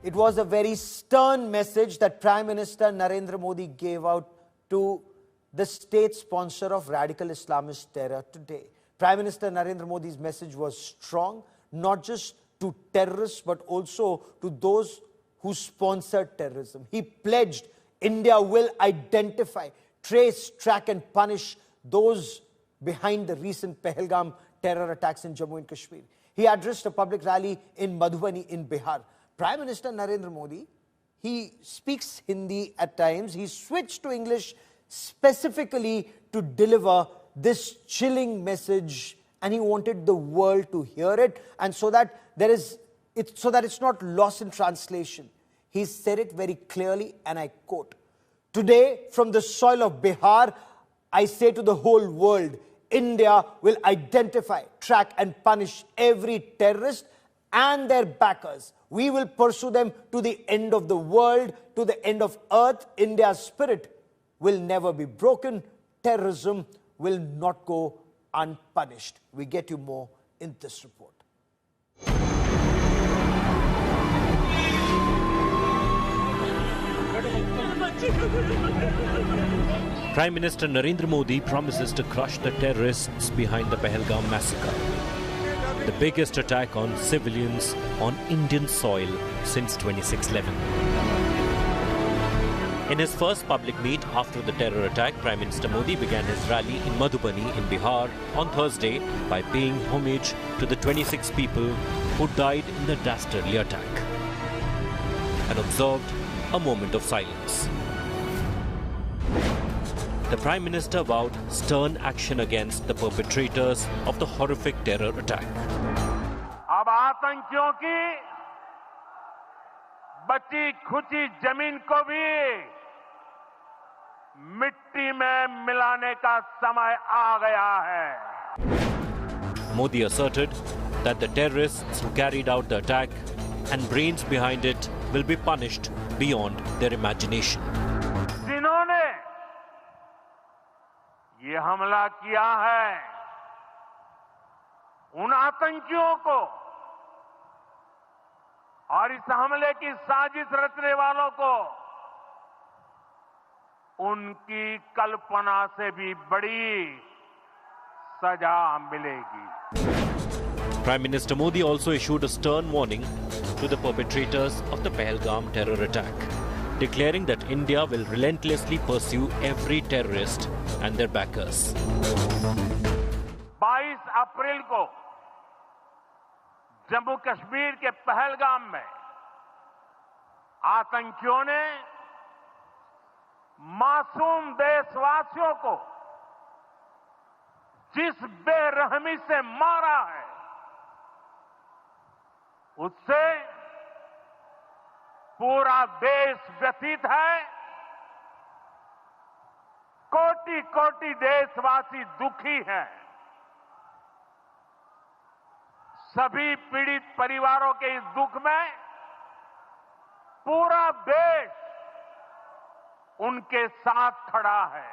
It was a very stern message that Prime Minister Narendra Modi gave out to the state sponsor of radical Islamist terror today. Prime Minister Narendra Modi's message was strong, not just to terrorists, but also to those who sponsored terrorism. He pledged India will identify, trace, track and punish those behind the recent Pahalgam terror attacks in Jammu and Kashmir. He addressed a public rally in Madhubani in Bihar. Prime Minister Narendra Modi, he speaks Hindi at times. He switched to English specifically to deliver this chilling message, and he wanted the world to hear it, and so that it's not lost in translation. He said it very clearly, and I quote, "Today, from the soil of Bihar, I say to the whole world, India will identify, track and punish every terrorist and their backers. We will pursue them to the end of the world, to the end of earth. India's spirit will never be broken. Terrorism will not go unpunished." We get you more in this report. Prime Minister Narendra Modi promises to crush the terrorists behind the Pahalgam massacre, the biggest attack on civilians on Indian soil since 26/11. In his first public meet after the terror attack, Prime Minister Modi began his rally in Madhubani in Bihar on Thursday by paying homage to the 26 people who died in the dastardly attack and observed a moment of silence. The Prime Minister vowed stern action against the perpetrators of the horrific terror attack. अब आतंकियों की बची खुची जमीन को भी मिट्टी में मिलाने का समय आ गया है. Modi asserted that the terrorists who carried out the attack and brains behind it will be punished beyond their imagination. जिन्होंने ये हमला किया है, उन आतंकियों को और इस हमले की साजिश रचने वालों को उनकी कल्पना से भी बड़ी सजा मिलेगी. Prime Minister Modi also issued a stern warning to the perpetrators of the Pahalgam terror attack, declaring that India will relentlessly pursue every terrorist and their backers. 22 अप्रैल को जम्मू कश्मीर के पहलगाम में आतंकियों ने मासूम देशवासियों को जिस बेरहमी से मारा है, उससे पूरा देश व्यथित है. कोटि कोटि देशवासी दुखी हैं. सभी पीड़ित परिवारों के इस दुख में पूरा देश उनके साथ खड़ा है.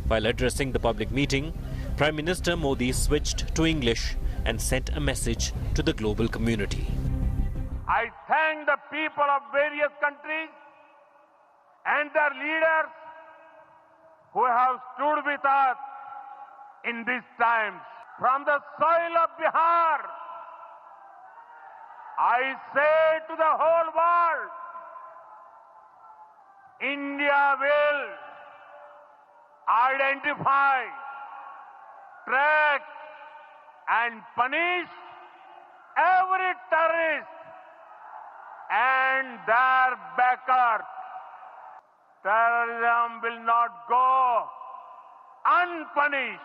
While addressing the public meeting, Prime Minister Modi switched to English and sent a message to the global community. I thank the people of various countries and their leaders who have stood with us in these times. From the soil of Bihar, I say to the whole world, India will identify, track and punish every terrorist and their backers. Terrorism will not go unpunished.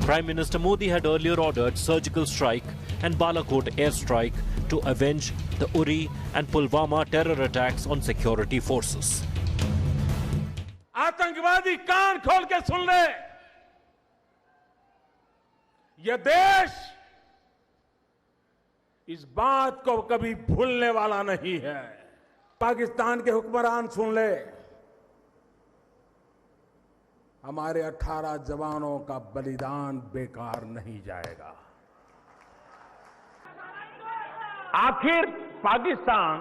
Prime Minister Modi had earlier ordered surgical strike and Balakot airstrike to avenge the Uri and Pulwama terror attacks on security forces. आतंकवादी कान खोल के सुन ले, यह देश इस बात को कभी भूलने वाला नहीं है. पाकिस्तान के हुक्मरान सुन ले, हमारे 18 जवानों का बलिदान बेकार नहीं जाएगा. आखिर पाकिस्तान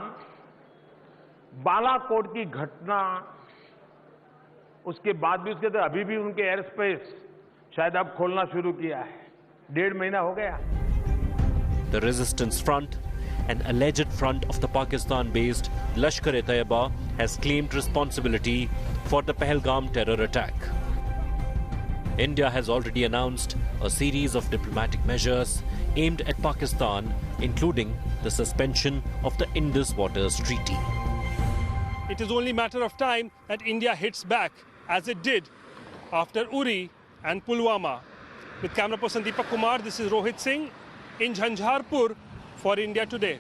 बालाकोट की घटना उसके बाद भी उसके अभी भी उनके एयर स्पेस शायद अब खोलना शुरू किया है 1.5 महीना हो गया. The Resistance Front, an alleged front of the Pakistan-based Lashkar-e-Taiba, has claimed responsibility for the Pahalgam terror attack. India has already announced a series of diplomatic measures aimed at Pakistan, including the suspension of the Indus Waters Treaty. It is only a matter of time that India hits back, as it did after Uri and Pulwama. With camera person Deepak Kumar, this is Rohit Singh in Jhanjharpur for India Today.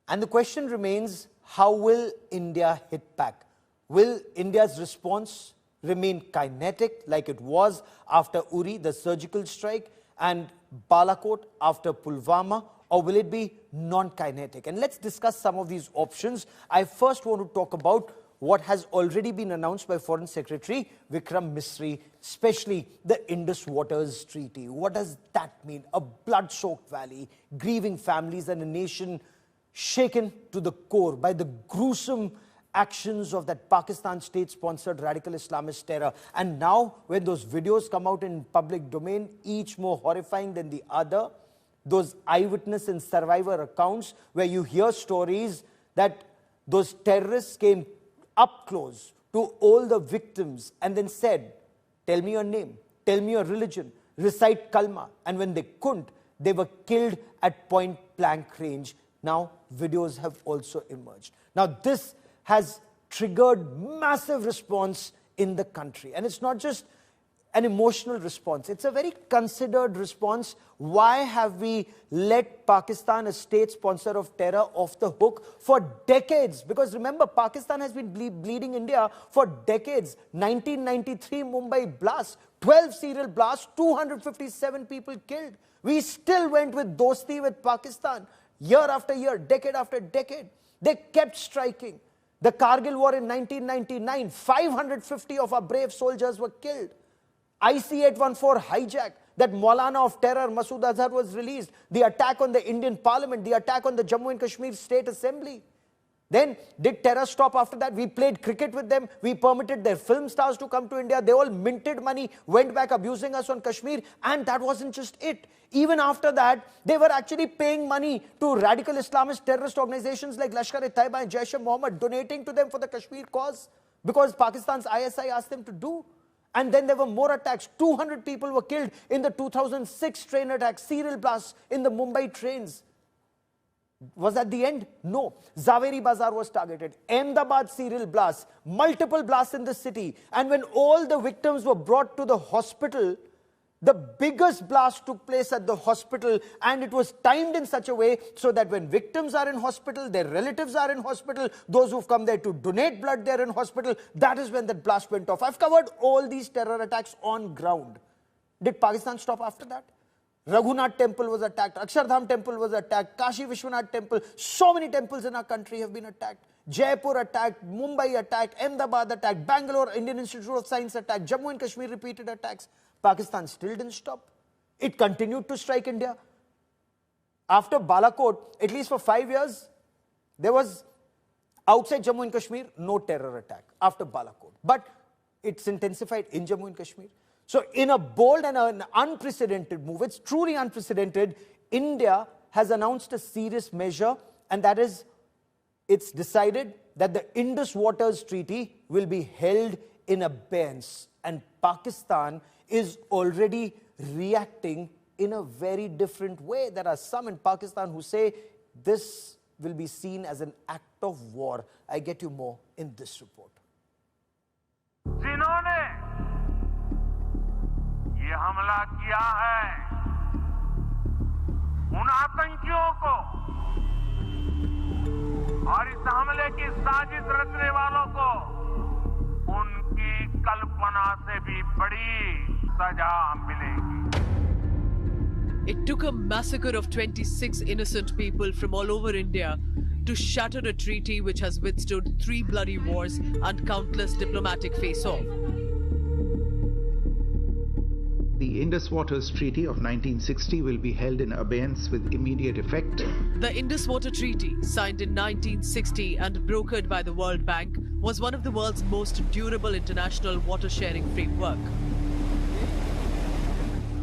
And the question remains, how will India hit back? Will India's response remain kinetic like it was after Uri, the surgical strike, and Balakot after Pulwama, or will it be non-kinetic? And let's discuss some of these options. I first want to talk about what has already been announced by Foreign Secretary Vikram Misri, especially the Indus Waters Treaty. What does that mean? A blood-soaked valley, grieving families, and a nation shaken to the core by the gruesome actions of that Pakistan state-sponsored radical Islamist terror. And now, when those videos come out in public domain, each more horrifying than the other, those eyewitness and survivor accounts where you hear stories that those terrorists came up close to all the victims and then said, tell me your name, tell me your religion, recite kalma. And when they couldn't, they were killed at point blank range. Now, videos have also emerged. Now, this has triggered massive response in the country. And it's not just an emotional response. It's a very considered response. Why have we let Pakistan, a state sponsor of terror, off the hook for decades? Because remember, Pakistan has been bleeding India for decades. 1993 Mumbai blast, 12 serial blasts, 257 people killed. We still went with dosti with Pakistan. Year after year, decade after decade. They kept striking. The Kargil war in 1999, 550 of our brave soldiers were killed. IC-814 hijack, that Maulana of terror, Masood Azhar, was released. The attack on the Indian Parliament, the attack on the Jammu and Kashmir State Assembly. Then, did terror stop after that? We played cricket with them. We permitted their film stars to come to India. They all minted money, went back abusing us on Kashmir. And that wasn't just it. Even after that, they were actually paying money to radical Islamist terrorist organizations like Lashkar-e-Taiba and Jaish-e-Mohammed, donating to them for the Kashmir cause, because Pakistan's ISI asked them to do. And then there were more attacks. 200 people were killed in the 2006 train attack, serial blasts in the Mumbai trains. Was that the end? No. Zaveri Bazar was targeted. Ahmedabad serial blasts, multiple blasts in the city. And when all the victims were brought to the hospital, the biggest blast took place at the hospital, and it was timed in such a way so that when victims are in hospital, their relatives are in hospital, those who've come there to donate blood, they're in hospital. That is when that blast went off. I've covered all these terror attacks on ground. Did Pakistan stop after that? Raghunath temple was attacked, Akshardham temple was attacked, Kashi Vishwanath temple, so many temples in our country have been attacked. Jaipur attacked, Mumbai attacked, Ahmedabad attacked, Bangalore Indian Institute of Science attacked, Jammu and Kashmir repeated attacks. Pakistan still didn't stop. It continued to strike India. After Balakot, at least for 5 years, there was, outside Jammu and Kashmir, no terror attack after Balakot. But it's intensified in Jammu and Kashmir. So in a bold and an unprecedented move, it's truly unprecedented, India has announced a serious measure, and that is, it's decided that the Indus Waters Treaty will be held in abeyance. And Pakistan is already reacting in a very different way. There are some in Pakistan who say this will be seen as an act of war. I get you more in this report. जिन्होंने ये हमला किया है, उन आतंकियों को और इस हमले की साजिश रचने वालों को उनकी कल्पना से भी बड़ी सजा मिलेगी. It took a massacre of 26 innocent people from all over India to shatter a treaty which has withstood 3 bloody wars and countless diplomatic face-off. The Indus Waters Treaty of 1960 will be held in abeyance with immediate effect. The Indus Water Treaty, signed in 1960 and brokered by the World Bank, was one of the world's most durable international water-sharing framework.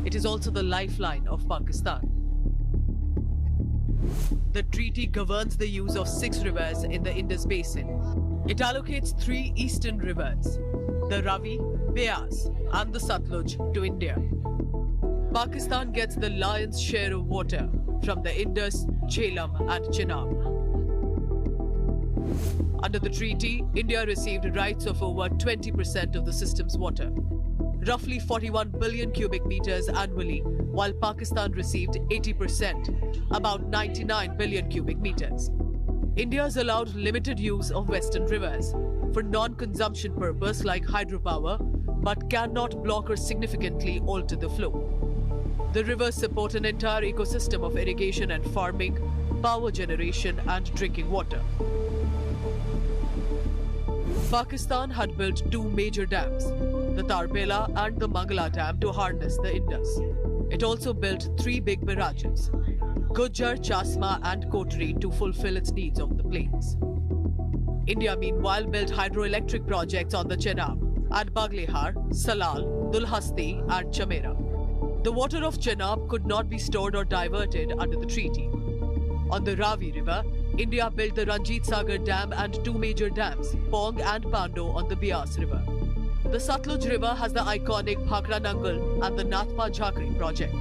It is also the lifeline of Pakistan. The treaty governs the use of 6 rivers in the Indus Basin. It allocates 3 eastern rivers, the Ravi, Vows, and the Satluj, to India. Pakistan gets the lion's share of water from the Indus, Jhelum, and Chenab. Under the treaty, India received rights of over 20% of the system's water, roughly 41 billion cubic meters annually, while Pakistan received 80%, about 99 billion cubic meters. India is allowed limited use of western rivers for non-consumption purpose like hydropower, but cannot block or significantly alter the flow. The rivers support an entire ecosystem of irrigation and farming, power generation and drinking water. Pakistan had built 2 major dams, the Tarbela and the Mangala Dam, to harness the Indus. It also built 3 big barrages, Gujjar, Chasma and Kotri, to fulfill its needs of the plains. India meanwhile built hydroelectric projects on the Chenab at Baglihar, Salal, Dulhasti and Chamera. The water of Chenab could not be stored or diverted under the treaty. On the Ravi River, India built the Ranjit Sagar Dam and 2 major dams, Pong and Pando, on the Beas River. The Satluj River has the iconic Bhakra Nangal and the Nathpa Jhakri project.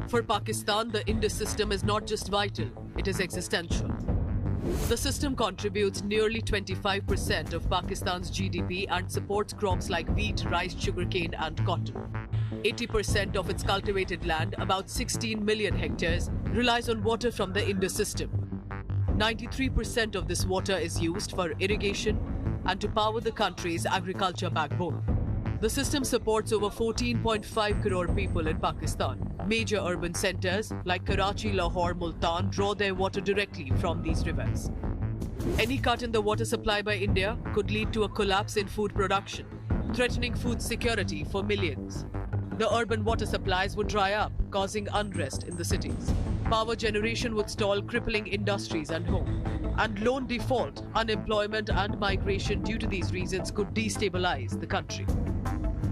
For Pakistan, the Indus system is not just vital, it is existential. The system contributes nearly 25% of Pakistan's GDP and supports crops like wheat, rice, sugarcane and cotton. 80% of its cultivated land, about 16 million hectares, relies on water from the Indus system. 93% of this water is used for irrigation and to power the country's agriculture backbone. The system supports over 14.5 crore people in Pakistan. Major urban centers like Karachi, Lahore, Multan draw their water directly from these rivers. Any cut in the water supply by India could lead to a collapse in food production, threatening food security for millions. The urban water supplies would dry up, causing unrest in the cities. Power generation would stall, crippling industries and homes. And loan default, unemployment and migration due to these reasons could destabilize the country.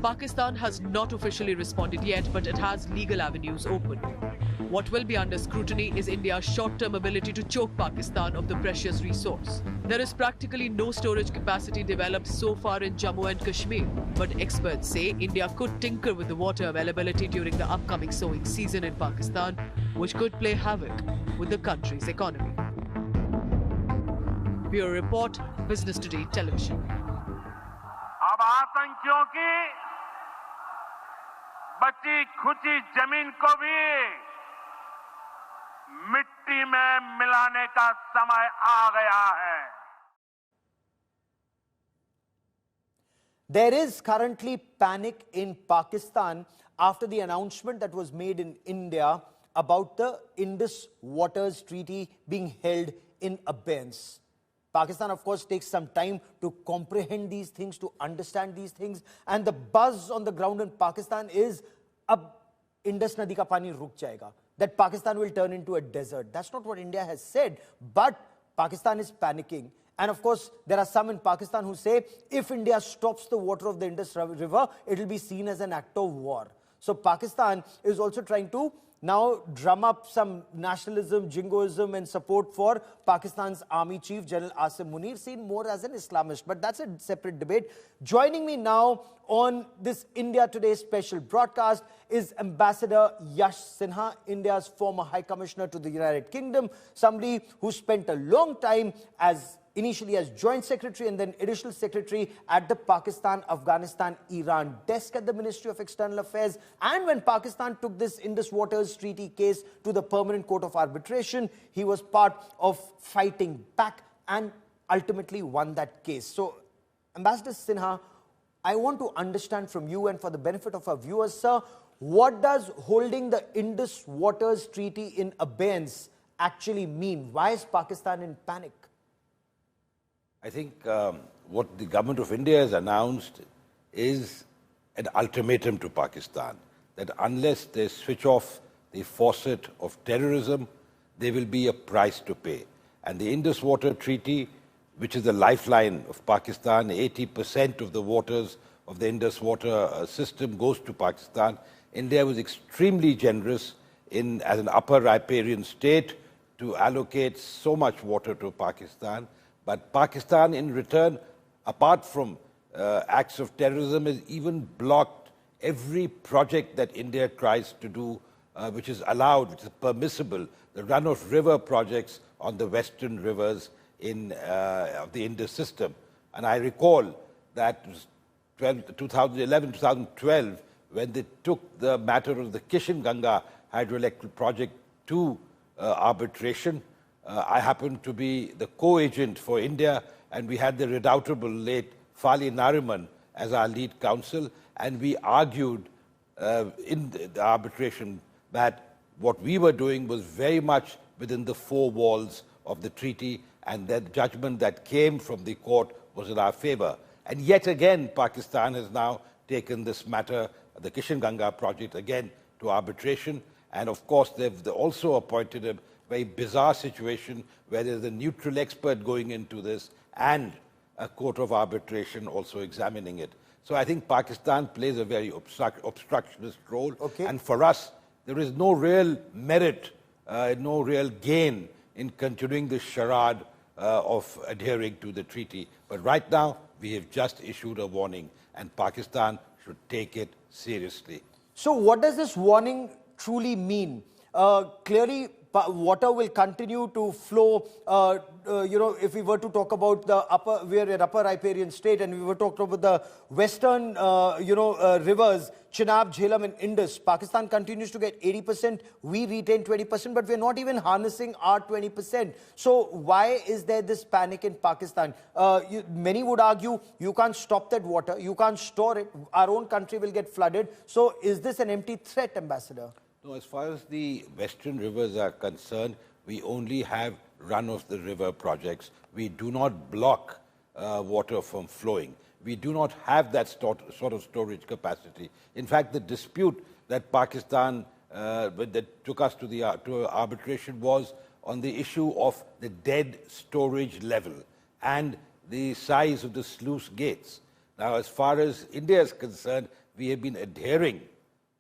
Pakistan has not officially responded yet, but it has legal avenues open. What will be under scrutiny is India's short-term ability to choke Pakistan of the precious resource. There is practically no storage capacity developed so far in Jammu and Kashmir, but experts say India could tinker with the water availability during the upcoming sowing season in Pakistan, which could play havoc with the country's economy. Bureau Report, Business Today Television. अब आतंकियों की बची खुची जमीन को भी मिट्टी में मिलाने का समय आ गया है. There is currently panic in Pakistan after the announcement that was made in India about the Indus Waters Treaty being held in abeyance. Pakistan, of course, takes some time to comprehend these things, to understand these things. And the buzz on the ground in Pakistan is, ab Indus Nadi ka pani ruk jayega, that Pakistan will turn into a desert. That's not what India has said, but Pakistan is panicking. And of course, there are some in Pakistan who say, if India stops the water of the Indus River, it will be seen as an act of war. So Pakistan is also trying to now drum up some nationalism, jingoism and support for Pakistan's Army Chief General Asim Munir, seen more as an Islamist. But that's a separate debate. Joining me now on this India Today special broadcast is Ambassador Yash Sinha, India's former High Commissioner to the United Kingdom, somebody who spent a long time initially as Joint Secretary and then Additional Secretary at the Pakistan-Afghanistan-Iran desk at the Ministry of External Affairs. And when Pakistan took this Indus Waters Treaty case to the Permanent Court of Arbitration, he was part of fighting back and ultimately won that case. So, Ambassador Sinha, I want to understand from you and for the benefit of our viewers, sir, what does holding the Indus Waters Treaty in abeyance actually mean? Why is Pakistan in panic? I think what the government of India has announced is an ultimatum to Pakistan that unless they switch off the faucet of terrorism, there will be a price to pay. And the Indus Waters Treaty, which is the lifeline of Pakistan, 80% of the waters of the Indus water system goes to Pakistan. India was extremely generous as an upper riparian state to allocate so much water to Pakistan. But Pakistan, in return, apart from acts of terrorism, has even blocked every project that India tries to do, which is allowed, which is permissible, the run-of-river projects on the western rivers of the Indus system. And I recall that 2011, 2012, when they took the matter of the Kishan-Ganga hydroelectric project to arbitration, I happened to be the co-agent for India, and we had the redoubtable late Fali Nariman as our lead counsel, and we argued in the arbitration that what we were doing was very much within the four walls of the treaty, and that the judgment that came from the court was in our favor. And yet again, Pakistan has now taken this matter, the Kishan-Ganga project, again to arbitration. And of course, they've also appointed a very bizarre situation where there's a neutral expert going into this and a court of arbitration also examining it. So I think Pakistan plays a very obstructionist role. Okay. And for us, there is no real merit, no real gain in continuing the charade of adhering to the treaty. But right now, we have just issued a warning, and Pakistan should take it seriously. So what does this warning truly mean? Clearly, water will continue to flow. If we were to talk about we are an upper riparian state, and we were talking about the western, rivers, Chenab, Jhelum, and Indus. Pakistan continues to get 80%. We retain 20%, but we're not even harnessing our 20%. So why is there this panic in Pakistan? Many would argue you can't stop that water, you can't store it. Our own country will get flooded. So is this an empty threat, Ambassador? No, as far as the western rivers are concerned, we only have run-of-the-river projects. We do not block water from flowing. We do not have that sort of storage capacity. In fact, the dispute that Pakistan that took us to arbitration was on the issue of the dead storage level and the size of the sluice gates. Now, as far as India is concerned, we have been adhering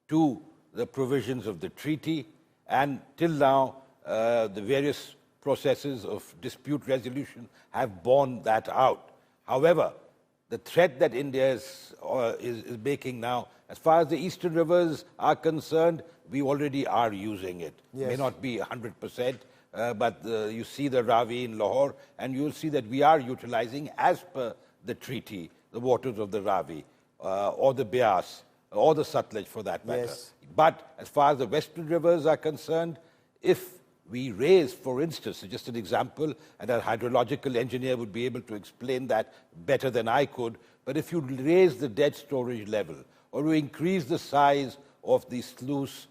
to the provisions of the treaty, and till now, the various processes of dispute resolution have borne that out. However, the threat that India is making now, as far as the eastern rivers are concerned, we already are using it. Yes. May not be 100%, but you see the Ravi in Lahore, and you'll see that we are utilizing, as per the treaty, the waters of the Ravi, or the Beas, or the Sutlej for that matter. Yes. But as far as the western rivers are concerned, if we raise, for instance, just an example, and a hydrological engineer would be able to explain that better than I could, but if you raise the dead storage level, or you increase the size of the sluice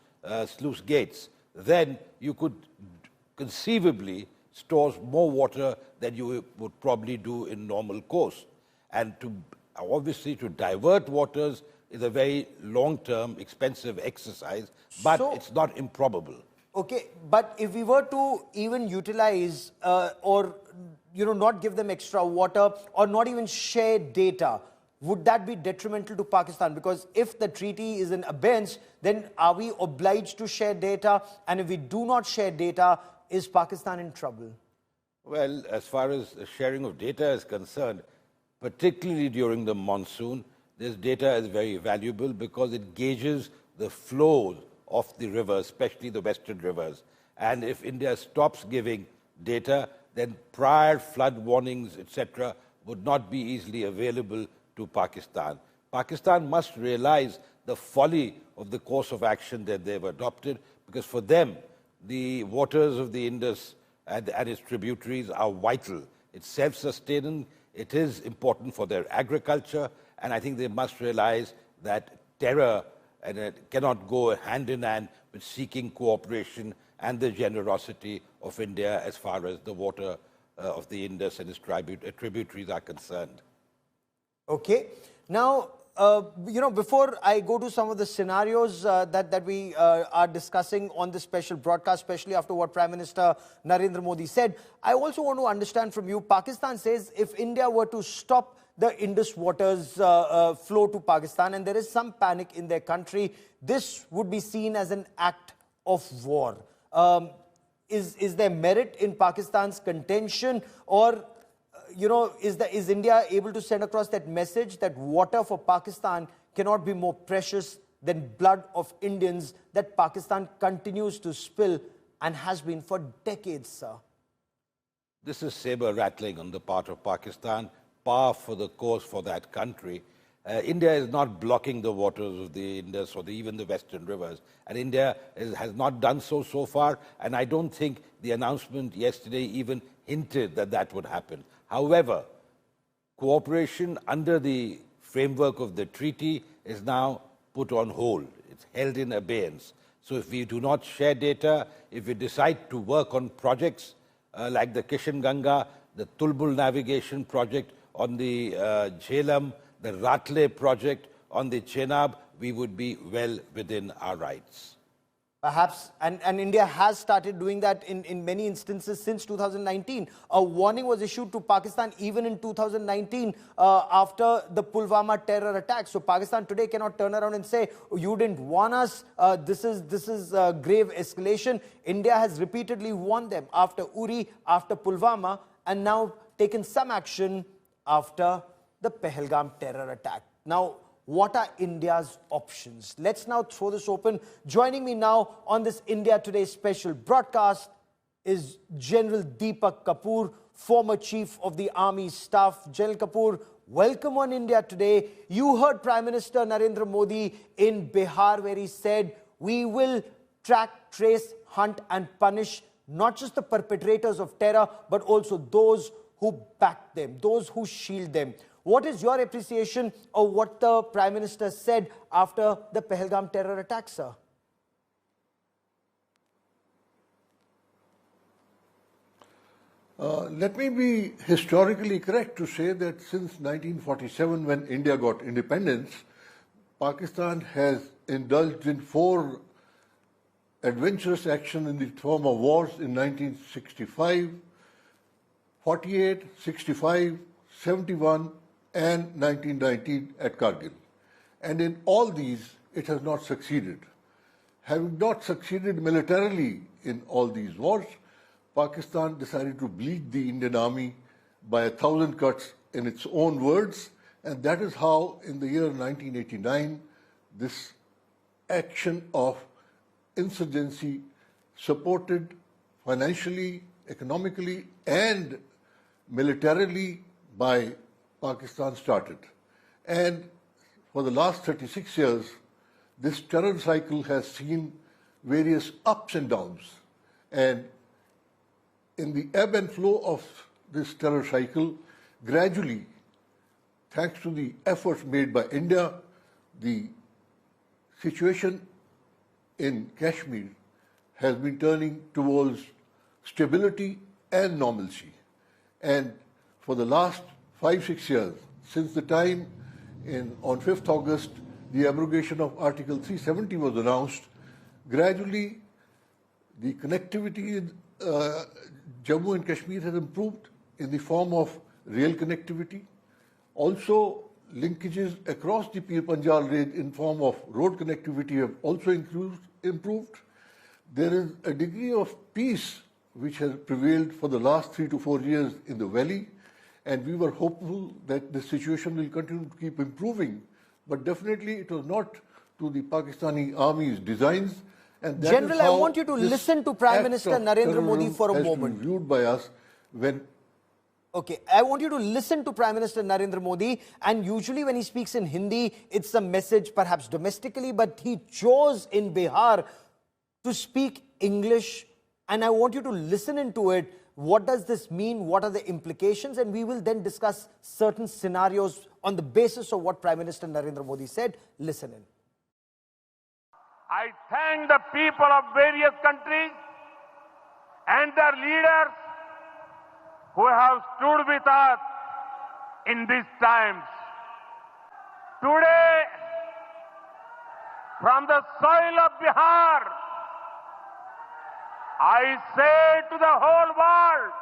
gates, then you could conceivably store more water than you would probably do in normal course. And obviously to divert waters is a very long-term, expensive exercise, but it's not improbable. Okay, but if we were to even utilize or not give them extra water or not even share data, would that be detrimental to Pakistan? Because if the treaty is in abeyance, then are we obliged to share data? And if we do not share data, is Pakistan in trouble? Well, as far as the sharing of data is concerned, particularly during the monsoon, this data is very valuable because it gauges the flow of the rivers, especially the western rivers. And if India stops giving data, then prior flood warnings, etc., would not be easily available to Pakistan. Pakistan must realize the folly of the course of action that they've adopted, because for them, the waters of the Indus and its tributaries are vital. It's self-sustaining, it is important for their agriculture, and I think they must realize that terror cannot go hand in hand with seeking cooperation and the generosity of India as far as the water of the Indus and its tributaries are concerned. Okay. Now, before I go to some of the scenarios that we are discussing on this special broadcast, especially after what Prime Minister Narendra Modi said, I also want to understand from you, Pakistan says if India were to stop the Indus Waters flow to Pakistan and there is some panic in their country, this would be seen as an act of war. Is there merit in Pakistan's contention, or is India able to send across that message that water for Pakistan cannot be more precious than blood of Indians that Pakistan continues to spill and has been for decades, sir? This is saber rattling on the part of Pakistan, par for the course for that country. India is not blocking the waters of the Indus or even the western rivers, and India has not done so far, and I don't think the announcement yesterday even hinted that that would happen. However, cooperation under the framework of the treaty is now put on hold. It's held in abeyance. So if we do not share data, if we decide to work on projects like the Kishan Ganga, the Tulbul navigation project on the Jhelum, the Ratle project on the Chenab, we would be well within our rights. Perhaps, and India has started doing that in many instances since 2019. A warning was issued to Pakistan even in 2019 after the Pulwama terror attack. So Pakistan today cannot turn around and say, oh, you didn't warn us, this is grave escalation. India has repeatedly warned them after Uri, after Pulwama, and now taken some action after the Pahalgam terror attack. Now, what are India's options? Let's now throw this open. Joining me now on this India Today special broadcast is General Deepak Kapoor, former Chief of the Army Staff. General Kapoor, welcome on India Today. You heard Prime Minister Narendra Modi in Bihar where he said, we will track, trace, hunt and punish not just the perpetrators of terror, but also those who back them, those who shield them. What is your appreciation of what the Prime Minister said after the Pahalgam terror attack, sir? Let me be historically correct to say that since 1947, when India got independence, Pakistan has indulged in 4 adventurous actions in the form of wars in 1965, 48, 65, 71, and 1919 at Kargil. And in all these, it has not succeeded. Having not succeeded militarily in all these wars, Pakistan decided to bleed the Indian army by 1,000 cuts in its own words, and that is how in the year 1989, this action of insurgency supported financially, economically, and militarily by Pakistan started. And for the last 36 years, this terror cycle has seen various ups and downs. And in the ebb and flow of this terror cycle, gradually, thanks to the efforts made by India, the situation in Kashmir has been turning towards stability and normalcy. And for the last 5-6 years, since the time on 5th August, the abrogation of Article 370 was announced, gradually the connectivity in Jammu and Kashmir has improved in the form of rail connectivity. Also, linkages across the Pir Panjal range in form of road connectivity have also improved. There is a degree of peace which has prevailed for the last 3 to 4 years in the valley, and we were hopeful that the situation will continue to keep improving, but definitely it was not to the Pakistani army's designs. And that General, is how I want you to listen to Prime Minister Narendra Modi for a moment. Viewed by us when. Okay, I want you to listen to Prime Minister Narendra Modi, and usually when he speaks in Hindi, it's a message perhaps domestically, but he chose in Bihar to speak English, and I want you to listen into it. What does this mean? What are the implications? And we will then discuss certain scenarios on the basis of what Prime Minister Narendra Modi said. Listen in. I thank the people of various countries and their leaders who have stood with us in these times. Today, from the soil of Bihar, I say to the whole world,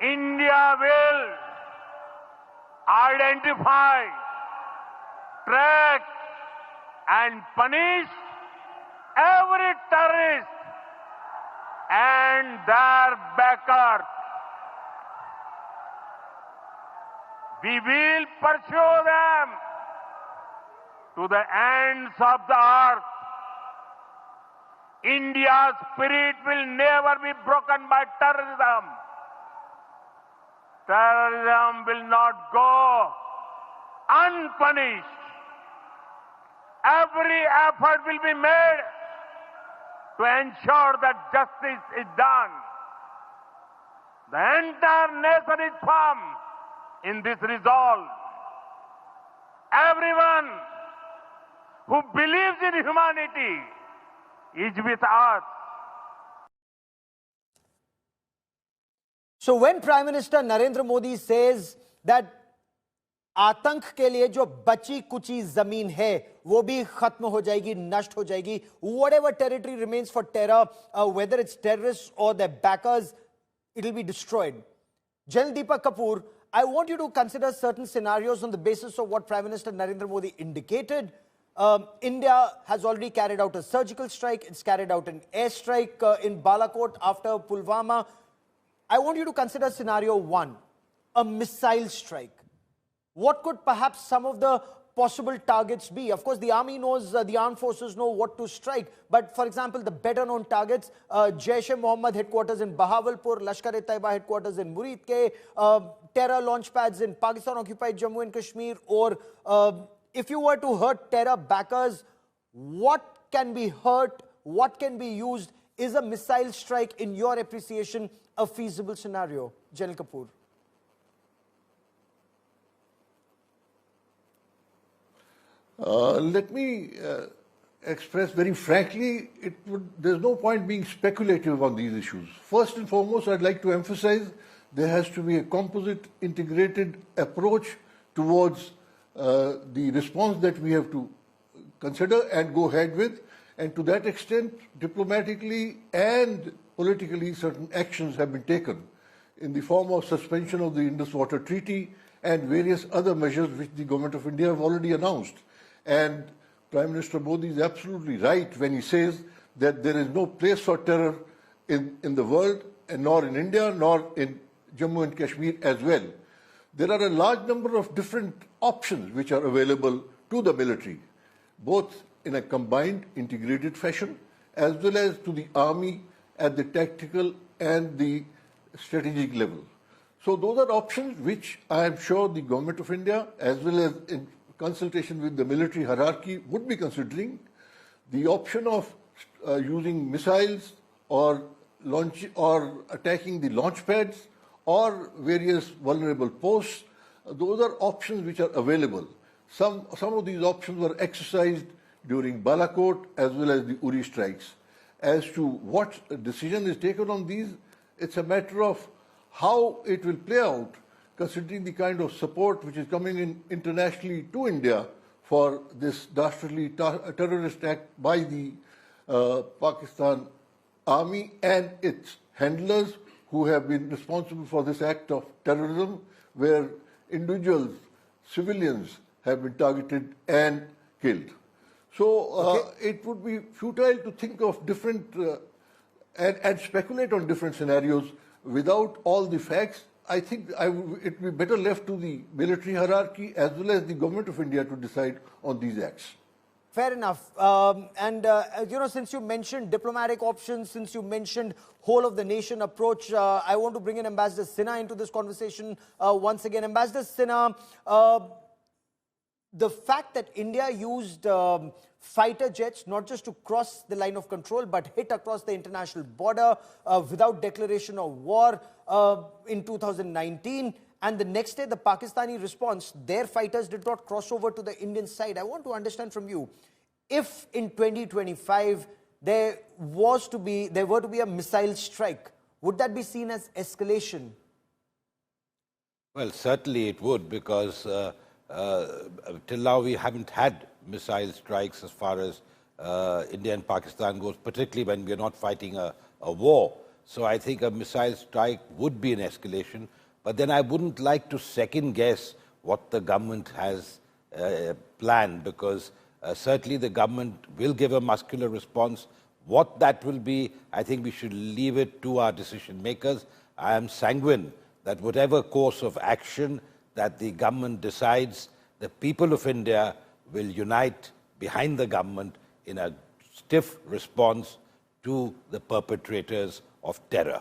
India will identify, track, and punish every terrorist and their backers. We will pursue them to the ends of the earth. India's spirit will never be broken by terrorism. Terrorism will not go unpunished. Every effort will be made to ensure that justice is done. The entire nation is firm in this resolve. Everyone who believes in humanity is with us. So when Prime Minister Narendra Modi says that आतंक के लिए जो बची कुची जमीन है वो भी खत्म हो जाएगी, नष्ट हो जाएगी, whatever territory remains for terror, whether it's terrorists or their backers, it will be destroyed. General Deepak Kapoor, I want you to consider certain scenarios on the basis of what Prime Minister Narendra Modi indicated. India has already carried out a surgical strike. It's carried out an airstrike in Balakot after Pulwama. I want you to consider scenario one, a missile strike. What could perhaps some of the possible targets be? Of course, the army knows, the armed forces know what to strike. But for example, the better known targets, Jaish-e-Mohammed headquarters in Bahawalpur, Lashkar-e-Taiba headquarters in Muridke, terror launch pads in Pakistan-occupied Jammu and Kashmir, or if you were to hurt terror backers, what can be hurt, what can be used? Is a missile strike, in your appreciation, a feasible scenario? General Kapoor. Let me express very frankly, there's no point being speculative on these issues. First and foremost, I'd like to emphasize there has to be a composite, integrated approach towards the response that we have to consider and go ahead with. And to that extent, diplomatically and politically, certain actions have been taken in the form of suspension of the Indus Waters Treaty and various other measures which the Government of India have already announced. And Prime Minister Modi is absolutely right when he says that there is no place for terror in the world, and nor in India, nor in Jammu and Kashmir as well. There are a large number of different options which are available to the military, both in a combined, integrated fashion, as well as to the army at the tactical and the strategic level. So those are options which I am sure the Government of India, as well as in consultation with the military hierarchy, would be considering. The option of using missiles or attacking the launch pads or various vulnerable posts, those are options which are available. Some of these options were exercised during Balakot as well as the Uri strikes. As to what decision is taken on these, it's a matter of how it will play out, considering the kind of support which is coming in internationally to India for this dastardly terrorist act by the Pakistan army and its handlers who have been responsible for this act of terrorism, where individuals, civilians, have been targeted and killed. So it would be futile to think of different and speculate on different scenarios without all the facts. I think it would be better left to the military hierarchy as well as the Government of India to decide on these acts. Fair enough. Since you mentioned diplomatic options, since you mentioned whole of the nation approach, I want to bring in Ambassador Sinha into this conversation once again. Ambassador Sinha, the fact that India used fighter jets not just to cross the line of control but hit across the international border without declaration of war in 2019, and the next day the Pakistani response, their fighters did not cross over to the Indian side. I want to understand from you, if in 2025 there were to be a missile strike, would that be seen as escalation? Well, certainly it would, because till now we haven't had missile strikes as far as India and Pakistan goes, particularly when we are not fighting a war. So I think a missile strike would be an escalation. But then I wouldn't like to second guess what the government has planned, because certainly the government will give a muscular response. What that will be, I think we should leave it to our decision makers. I am sanguine that whatever course of action that the government decides, the people of India will unite behind the government in a stiff response to the perpetrators of terror.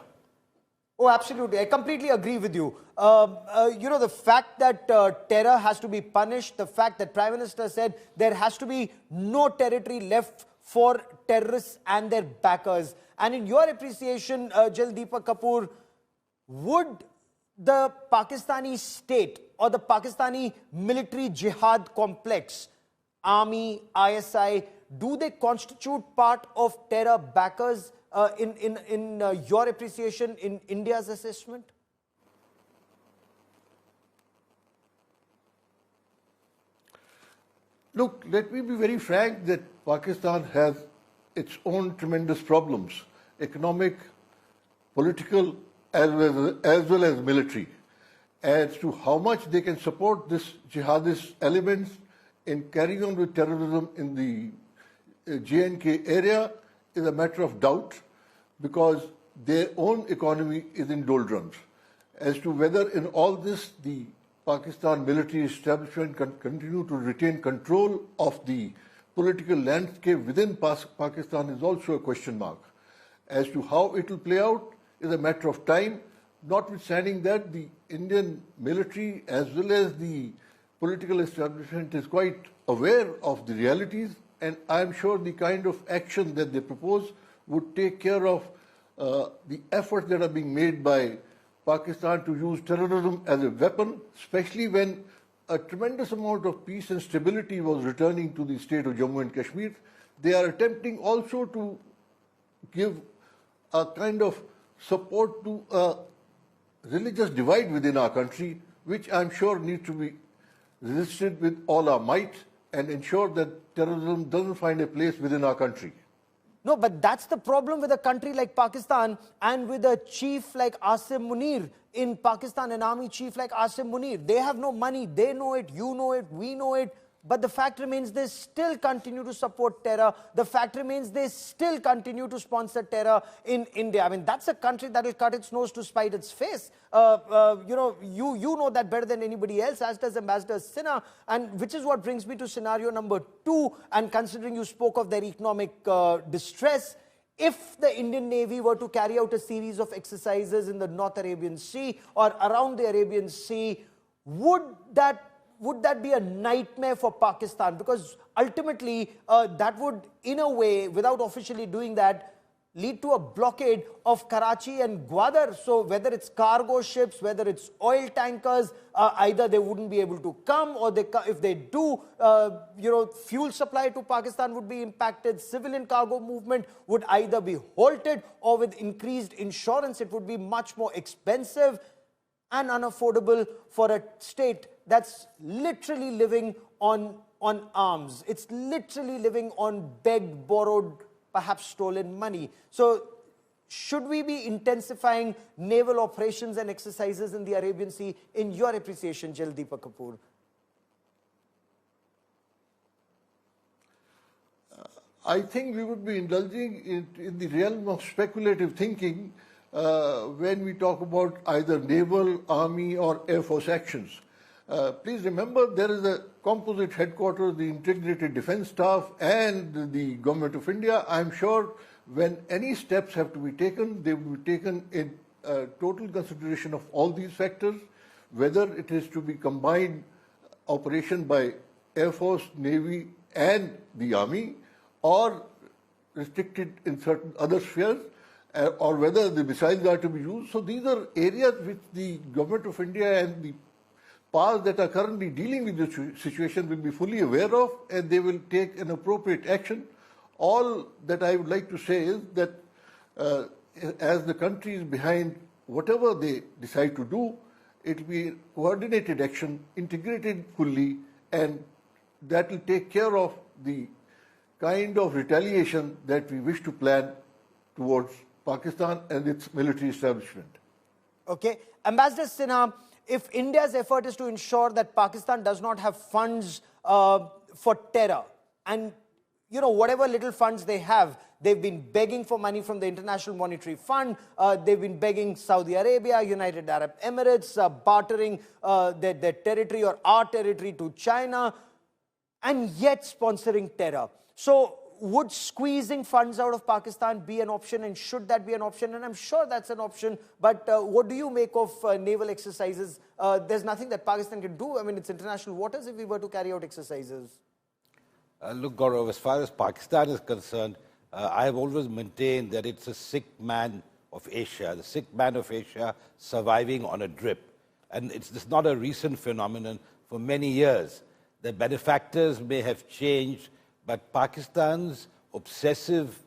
Oh, absolutely. I completely agree with you. The fact that terror has to be punished, the fact that Prime Minister said there has to be no territory left for terrorists and their backers. And in your appreciation, Deepak Kapoor, would the Pakistani state or the Pakistani military jihad complex, army, ISI, do they constitute part of terror backers in your appreciation, in India's assessment? Look, let me be very frank that Pakistan has its own tremendous problems, economic, political, as well as military. As to how much they can support this jihadist elements in carrying on with terrorism in the J&K area is a matter of doubt, because their own economy is in doldrums. As to whether in all this the Pakistan military establishment can continue to retain control of the political landscape within Pakistan is also a question mark. As to how it will play out is a matter of time, notwithstanding that the Indian military as well as the political establishment is quite aware of the realities, and I am sure the kind of action that they propose would take care of the efforts that are being made by Pakistan to use terrorism as a weapon, especially when a tremendous amount of peace and stability was returning to the state of Jammu and Kashmir. They are attempting also to give a kind of support to a religious divide within our country, which I'm sure needs to be resisted with all our might and ensure that terrorism doesn't find a place within our country. No, but that's the problem with a country like Pakistan and with a chief like Asim Munir in Pakistan, an army chief like Asim Munir. They have no money, they know it, you know it, we know it. But the fact remains they still continue to support terror. The fact remains they still continue to sponsor terror in India. I mean, that's a country that will cut its nose to spite its face. You know that better than anybody else, as does Ambassador Sinha. And which is what brings me to scenario number 2. And considering you spoke of their economic distress, if the Indian Navy were to carry out a series of exercises in the North Arabian Sea or around the Arabian Sea, would that be a nightmare for Pakistan? Because ultimately, that would, in a way, without officially doing that, lead to a blockade of Karachi and Gwadar. So whether it's cargo ships, whether it's oil tankers, either they wouldn't be able to come, or if they do, fuel supply to Pakistan would be impacted. Civilian cargo movement would either be halted, or with increased insurance, it would be much more expensive and unaffordable for a state that's literally living on arms. It's literally living on begged, borrowed, perhaps stolen money. So should we be intensifying naval operations and exercises in the Arabian Sea, in your appreciation, Deepak Kapoor? I think we would be indulging in the realm of speculative thinking when we talk about either naval, army or air force actions. Please remember, there is a composite headquarters, the Integrated Defence Staff and the Government of India. I'm sure when any steps have to be taken, they will be taken in total consideration of all these factors, whether it is to be combined operation by Air Force, Navy and the Army, or restricted in certain other spheres, or whether the missiles are to be used. So these are areas which the Government of India and the powers that are currently dealing with this situation will be fully aware of, and they will take an appropriate action. All that I would like to say is that as the country is behind whatever they decide to do, it will be coordinated action, integrated fully, and that will take care of the kind of retaliation that we wish to plan towards Pakistan and its military establishment. Okay. Ambassador Sinha, if India's effort is to ensure that Pakistan does not have funds for terror, and whatever little funds they have, they've been begging for money from the International Monetary Fund, they've been begging Saudi Arabia, United Arab Emirates, bartering their territory or our territory to China, and yet sponsoring terror. So would squeezing funds out of Pakistan be an option, and should that be an option? And I'm sure that's an option, but what do you make of naval exercises? There's nothing that Pakistan can do. I mean, it's international waters if we were to carry out exercises. Look, Gaurav, as far as Pakistan is concerned, I have always maintained that it's a sick man of Asia, the sick man of Asia surviving on a drip. And it's not a recent phenomenon. For many years, the benefactors may have changed, but Pakistan's obsessive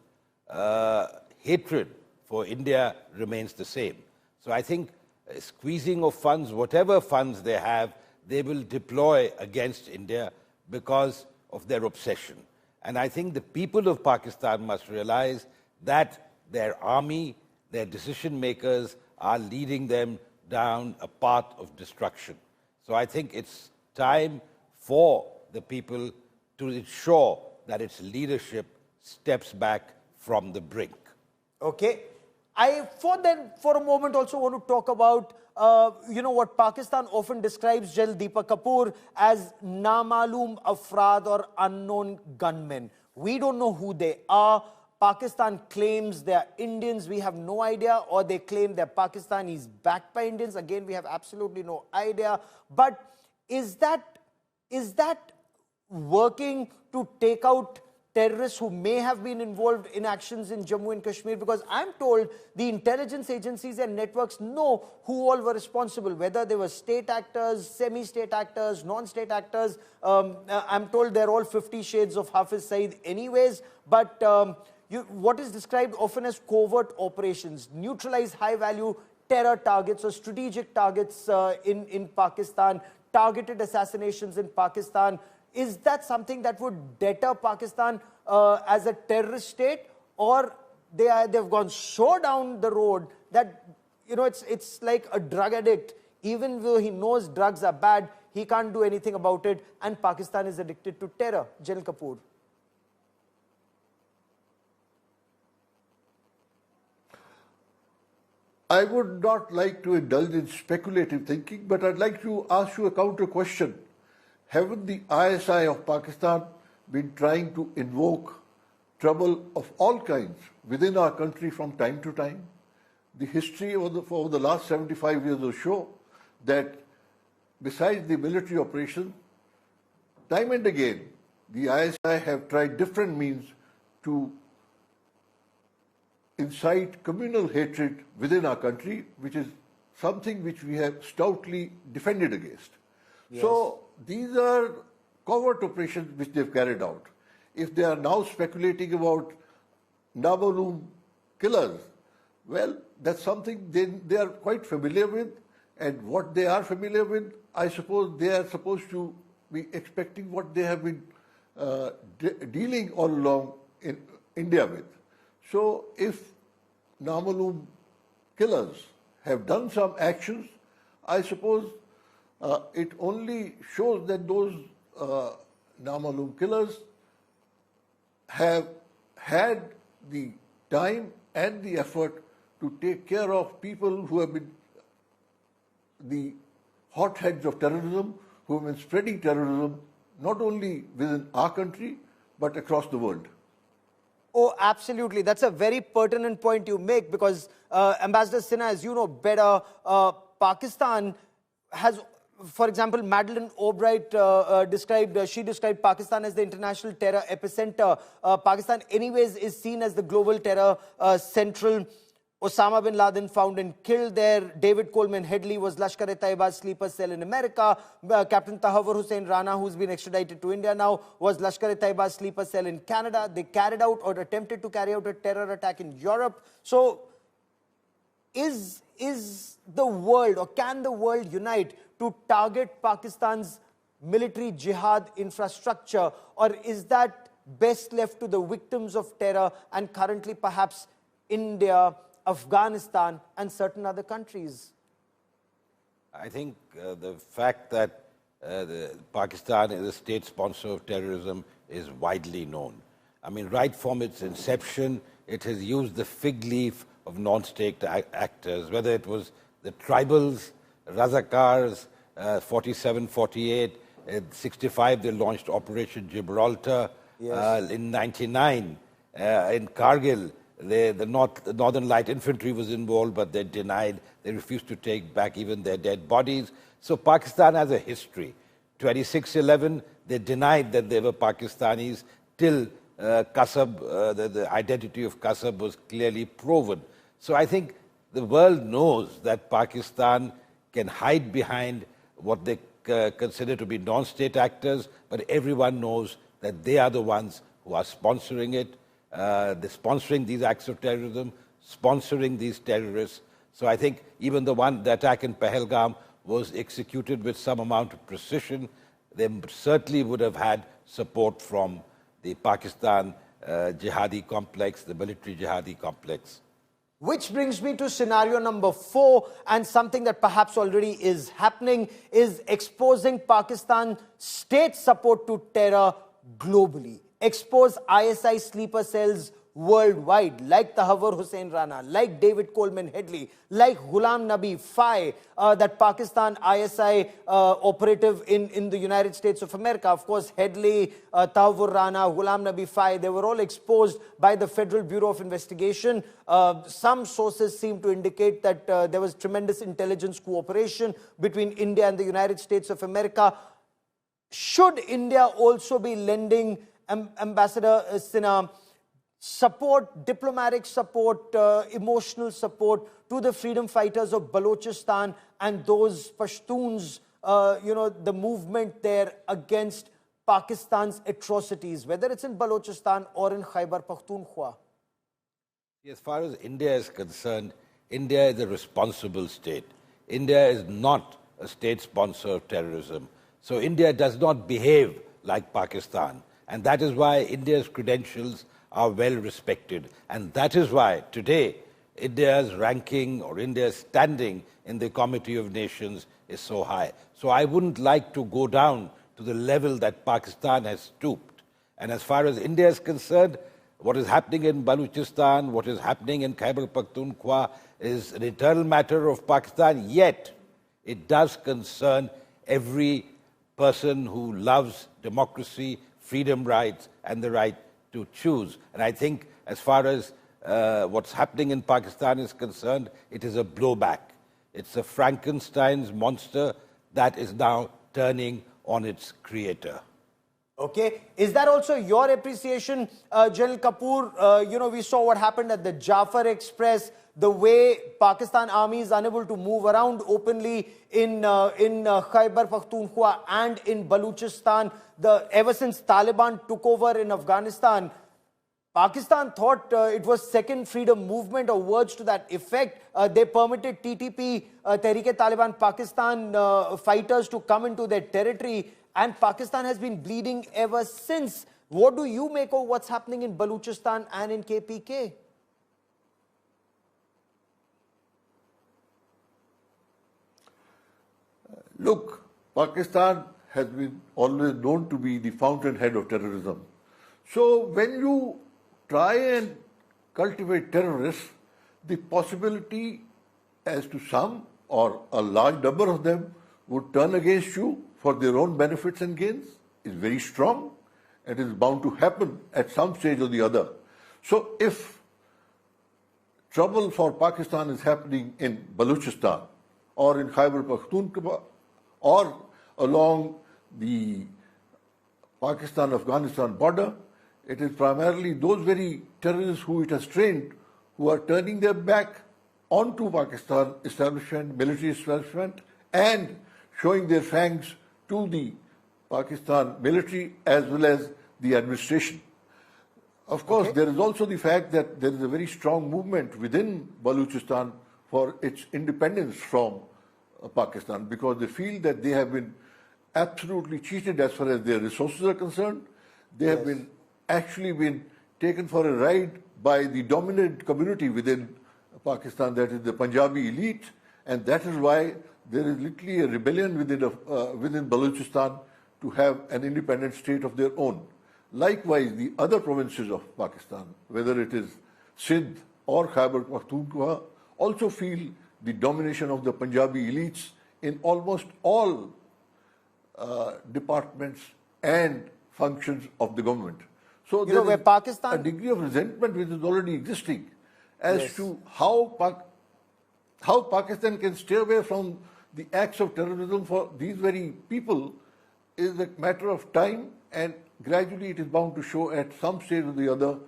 hatred for India remains the same. So I think squeezing of funds, whatever funds they have, they will deploy against India because of their obsession. And I think the people of Pakistan must realize that their army, their decision makers are leading them down a path of destruction. So I think it's time for the people to ensure that its leadership steps back from the brink. Okay. I, for a moment, also want to talk about, what Pakistan often describes General Deepak Kapoor as Namaloom Afraad or unknown gunmen. We don't know who they are. Pakistan claims they are Indians. We have no idea. Or they claim they're Pakistanis backed by Indians. Again, we have absolutely no idea. But is that working to take out terrorists who may have been involved in actions in Jammu and Kashmir? Because I'm told the intelligence agencies and networks know who all were responsible, whether they were state actors, semi-state actors, non-state actors. I'm told they're all 50 shades of Hafiz Saeed anyways. But what is described often as covert operations, neutralize high-value terror targets or strategic targets in Pakistan, targeted assassinations in Pakistan. Is that something that would deter Pakistan as a terrorist state, or they've gone so down the road that it's like a drug addict? Even though he knows drugs are bad, he can't do anything about it, and Pakistan is addicted to terror. General Kapoor. I would not like to indulge in speculative thinking, but I'd like to ask you a counter question. Haven't the ISI of Pakistan been trying to invoke trouble of all kinds within our country from time to time? The history over the last 75 years will show that besides the military operation, time and again, the ISI have tried different means to incite communal hatred within our country, which is something which we have stoutly defended against. Yes. So these are covert operations which they've carried out. If they are now speculating about Namaloom killers, well, that's something they are quite familiar with, and what they are familiar with, I suppose they are supposed to be expecting what they have been dealing all along in India with. So if Namaloom killers have done some actions, I suppose it only shows that those Namaloom killers have had the time and the effort to take care of people who have been the hotheads of terrorism, who have been spreading terrorism not only within our country, but across the world. Oh, absolutely. That's a very pertinent point you make, because Ambassador Sinha, as you know better, Pakistan has, for example, Madeleine Albright described Pakistan as the international terror epicenter. Pakistan anyways is seen as the global terror central. Osama bin Laden found and killed there. David Coleman Headley was Lashkar-e-Taiba's sleeper cell in America. Captain Tahawwur Hussain Rana, who's been extradited to India now, was Lashkar-e-Taiba's sleeper cell in Canada. They carried out or attempted to carry out a terror attack in Europe. So is is the world, or can the world unite to target Pakistan's military jihad infrastructure, or is that best left to the victims of terror and currently perhaps India, Afghanistan and certain other countries? I think the fact that Pakistan is a state sponsor of terrorism is widely known. I mean, right from its inception, it has used the fig leaf of non-state actors, whether it was the tribals, Razakars, 47, 48, in 65 they launched Operation Gibraltar. Yes. In 99, in Kargil, the Northern Light Infantry was involved, but they denied, they refused to take back even their dead bodies. So Pakistan has a history. 26/11, they denied that they were Pakistanis till Qasab, the identity of Qasab was clearly proven. So I think the world knows that Pakistan can hide behind what they consider to be non-state actors, but everyone knows that they are the ones who are sponsoring it. They're sponsoring these acts of terrorism, sponsoring these terrorists. So I think even the attack in Pahalgam was executed with some amount of precision. They certainly would have had support from the Pakistan jihadi complex, the military jihadi complex. Which brings me to scenario number 4, and something that perhaps already is happening is exposing Pakistan's state support to terror globally. Expose ISI sleeper cells worldwide, like Tahawwur Hussain Rana, like David Coleman Headley, like Ghulam Nabi Fai, that Pakistan ISI operative in the United States of America. Of course, Headley, Tahawwur Rana, Ghulam Nabi Fai, they were all exposed by the Federal Bureau of Investigation. Some sources seem to indicate that there was tremendous intelligence cooperation between India and the United States of America. Should India also be lending Ambassador Sinha support, diplomatic support, emotional support to the freedom fighters of Balochistan and those Pashtuns, the movement there against Pakistan's atrocities, whether it's in Balochistan or in Khyber Pakhtunkhwa? As far as India is concerned, India is a responsible state. India is not a state sponsor of terrorism. So India does not behave like Pakistan. And that is why India's credentials are well respected. And that is why today India's ranking or India's standing in the Committee of Nations is so high. So I wouldn't like to go down to the level that Pakistan has stooped. And as far as India is concerned, what is happening in Balochistan, what is happening in Khyber Pakhtunkhwa is an internal matter of Pakistan, yet it does concern every person who loves democracy, freedom rights, and the right to choose. And I think as far as what's happening in Pakistan is concerned, it is a blowback. It's a Frankenstein's monster that is now turning on its creator. Okay. Is that also your appreciation, General Kapoor? We saw what happened at the Jafar Express, the way Pakistan Army is unable to move around openly in Khyber Pakhtunkhwa and in Balochistan. Ever since Taliban took over in Afghanistan, Pakistan thought it was second freedom movement or words to that effect. They permitted TTP, Tehreek-e-Taliban Pakistan fighters to come into their territory, and Pakistan has been bleeding ever since. What do you make of what's happening in Balochistan and in KPK? Look, Pakistan has been always known to be the fountainhead of terrorism. So when you try and cultivate terrorists, the possibility as to some or a large number of them would turn against you for their own benefits and gains is very strong, and is bound to happen at some stage or the other. So if trouble for Pakistan is happening in Balochistan or in Khyber Pakhtunkhwa or along the Pakistan-Afghanistan border, it is primarily those very terrorists who it has trained who are turning their back onto Pakistan establishment, military establishment, and showing their fangs to the Pakistan military as well as the administration. Of course, there is also the fact that there is a very strong movement within Balochistan for its independence from Pakistan, because they feel that they have been absolutely cheated as far as their resources are concerned. They have been taken for a ride by the dominant community within Pakistan, that is the Punjabi elite, and that is why there is literally a rebellion within Balochistan to have an independent state of their own. Likewise, the other provinces of Pakistan, whether it is Sindh or Khyber Pakhtunkhwa, also feel the domination of the Punjabi elites in almost all departments and functions of the government. So there is a degree of resentment which is already existing as to how Pakistan can stay away from the acts of terrorism for these very people is a matter of time, and gradually it is bound to show at some stage or the other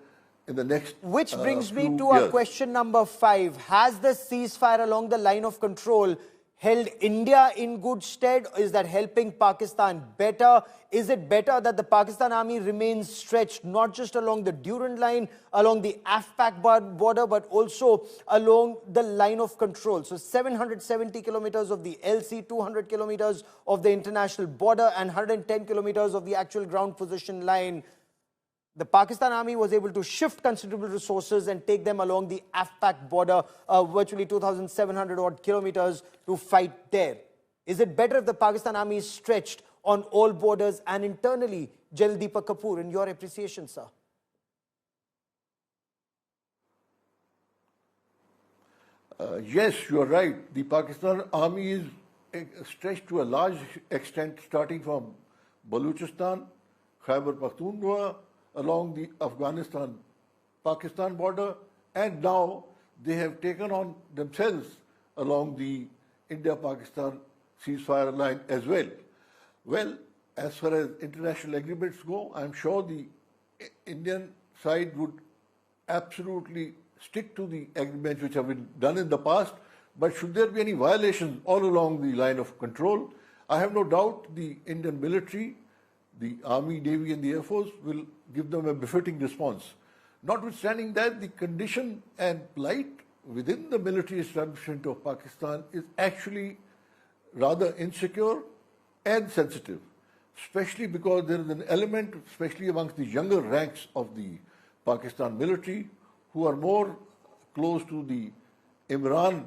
in the next Which brings me to few our years. question number 5. Has the ceasefire along the line of control held India in good stead? Is that helping Pakistan better? Is it better that the Pakistan army remains stretched not just along the Durand line, along the AFPAC border, but also along the line of control? So 770 kilometers of the LC, 200 kilometers of the international border, and 110 kilometers of the actual ground position line. The Pakistan army was able to shift considerable resources and take them along the AFPAC border, virtually 2,700 odd kilometers to fight there. Is it better if the Pakistan army is stretched on all borders and internally? General Deepak Kapoor, in your appreciation, sir. Yes, you are right. The Pakistan army is stretched to a large extent, starting from Balochistan, Khyber Pakhtunkhwa, along the Afghanistan-Pakistan border, and now they have taken on themselves along the India-Pakistan ceasefire line as well. Well, as far as international agreements go, I'm sure the Indian side would absolutely stick to the agreements which have been done in the past, but should there be any violations all along the line of control, I have no doubt the Indian military, the Army, Navy and the Air Force will give them a befitting response. Notwithstanding that, the condition and plight within the military establishment of Pakistan is actually rather insecure and sensitive, especially because there is an element, especially amongst the younger ranks of the Pakistan military, who are more close to the Imran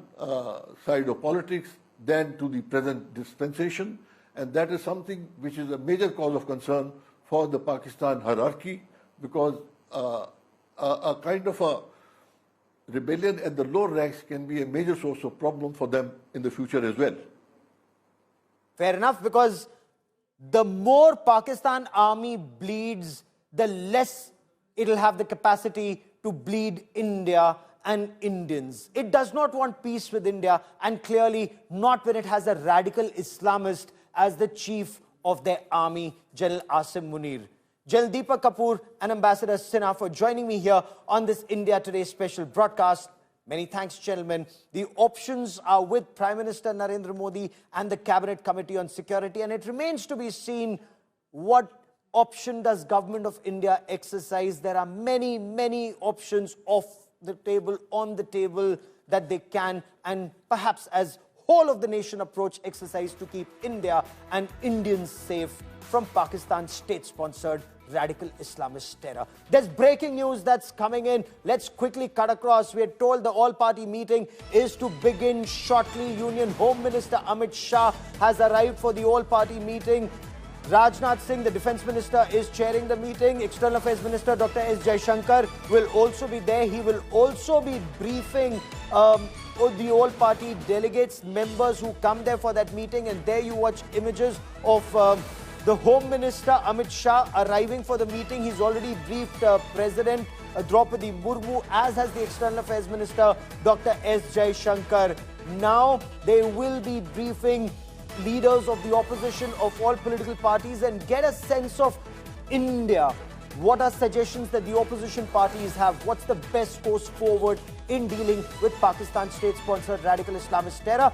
side of politics than to the present dispensation. And that is something which is a major cause of concern for the Pakistan hierarchy, because a kind of a rebellion at the lower ranks can be a major source of problem for them in the future as well. Fair enough, because the more Pakistan army bleeds, the less it'll have the capacity to bleed India and Indians. It does not want peace with India, and clearly not when it has a radical Islamist as the chief of their army, General Asim Munir. General Deepak Kapoor and Ambassador Sinha for joining me here on this India Today special broadcast. Many thanks, gentlemen. The options are with Prime Minister Narendra Modi and the Cabinet Committee on Security, and it remains to be seen what option does Government of India exercise. There are many, many options off the table, on the table, that they can, and perhaps as whole of the nation approach, exercise to keep India and Indians safe from Pakistan's state-sponsored radical Islamist terror. There's breaking news that's coming in. Let's quickly cut across. We are told the all-party meeting is to begin shortly. Union Home Minister Amit Shah has arrived for the all-party meeting. Rajnath Singh, the Defence Minister, is chairing the meeting. External Affairs Minister Dr. S. Jaishankar will also be there. He will also be briefing the all-party delegates, members who come there for that meeting. And there you watch images of the Home Minister Amit Shah arriving for the meeting. He's already briefed President Draupadi Murmu, as has the External Affairs Minister Dr. S. Jaishankar. Now they will be briefing leaders of the opposition of all political parties and get a sense of India. What are suggestions that the opposition parties have? What's the best course forward in dealing with Pakistan's state-sponsored radical Islamist terror?